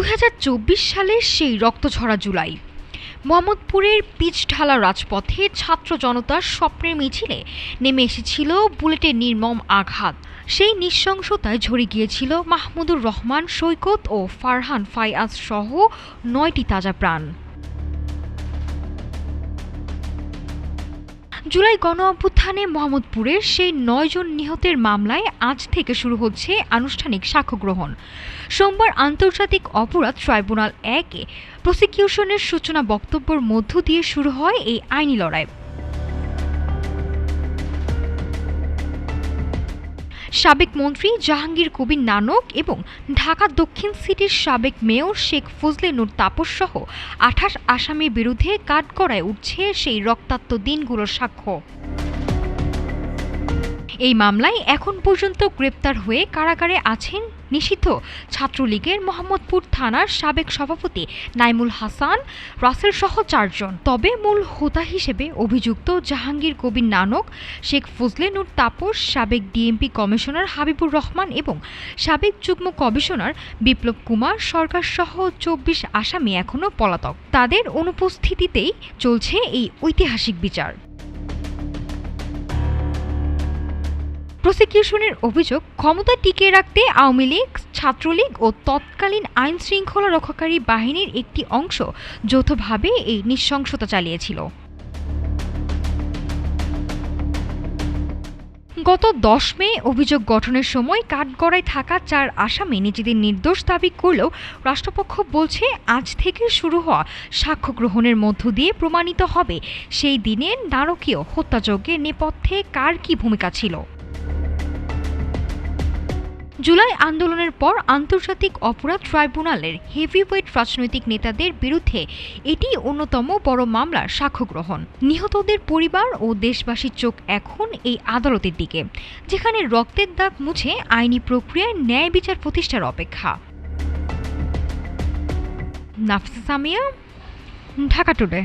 ২০২৪ সালের সেই রক্তঝরা জুলাই মোহাম্মদপুরের পিচঢালা রাজপথে ছাত্র জনতার স্বপ্নের মিছিলে নেমে এসেছিল বুলেটের নির্মম আঘাত। সেই নৃশংসতায় ঝরে গিয়েছিল মাহমুদুর রহমান সৈকত ও ফারহান ফায়াজ সহ ৯টি তাজা প্রাণ। জুলাই গণ অভ্যুত্থানে মোহাম্মদপুরের সেই ৯ জন নিহতের মামলায় আজ থেকে শুরু হচ্ছে আনুষ্ঠানিক সাক্ষ্য গ্রহণ। সোমবার আন্তর্জাতিক অপরাধ ট্রাইব্যুনাল ১-এ প্রসিকিউশনের সূচনা বক্তব্যের মধ্য দিয়ে শুরু হয় এই আইনি লড়াই। সাবেক মন্ত্রী জাহাঙ্গীর কবির নানক এবং ঢাকা দক্ষিণ সিটির সাবেক মেয়র শেখ ফজলে নূর তাপস সহ ২৮ আসামির বিরুদ্ধে কাঠগড়ায় উঠছে সেই রক্তাক্ত দিনগুলোর সাক্ষ্য। এই মামলায় এখন পর্যন্ত গ্রেপ্তার হয়ে কারাগারে আছেন নিষিদ্ধ ছাত্রলীগের মোহাম্মদপুর থানার সাবেক সভাপতি নাইমুল হাসান, রাসেল সহ ৪ জন। তবে মূল হোতা হিসেবে অভিযুক্ত জাহাঙ্গীর কবির নানক, শেখ ফজলে নূর তাপস, সাবেক ডিএমপি কমিশনার হাবিবুর রহমান এবং সাবেক যুগ্ম কমিশনার বিপ্লব কুমার সরকার সহ ২৪ আসামি এখনও পলাতক। তাদের অনুপস্থিতিতেই চলছে এই ঐতিহাসিক বিচার। প্রসিকিউশনের অভিযোগ, ক্ষমতা টিকিয়ে রাখতে আওয়ামী লীগ, ছাত্রলীগ ও তৎকালীন আইন শৃঙ্খলা রক্ষাকারী বাহিনীর একটি অংশ যৌথভাবে এই নৃশংসতা চালিয়েছিল। গত ১০ মে অভিযোগ গঠনের সময় কাঠগড়ায় থাকা ৪ আসামি নিজেদের নির্দোষ দাবি করলেও রাষ্ট্রপক্ষ বলছে আজ থেকে শুরু হওয়া সাক্ষ্য গ্রহণের মধ্য দিয়ে প্রমাণিত হবে সেই দিনের নারকীয় হত্যাযজ্ঞের নেপথ্যে কার কী ভূমিকা ছিল। জুলাই আন্দোলনের পর আন্তর্জাতিক অপরাধ ট্রাইব্যুনালের হেভিওয়েট রাজনৈতিক নেতাদের বিরুদ্ধে এটি অন্যতম বড় মামলার সাক্ষ্য গ্রহণ। নিহতদের পরিবার ও দেশবাসীর চোখ এখন এই আদালতের দিকে, যেখানে রক্তের দাগ মুছে আইনি প্রক্রিয়ায় ন্যায় বিচার প্রতিষ্ঠার অপেক্ষা। নাফিসা সামিয়া, ঢাকা টুডে।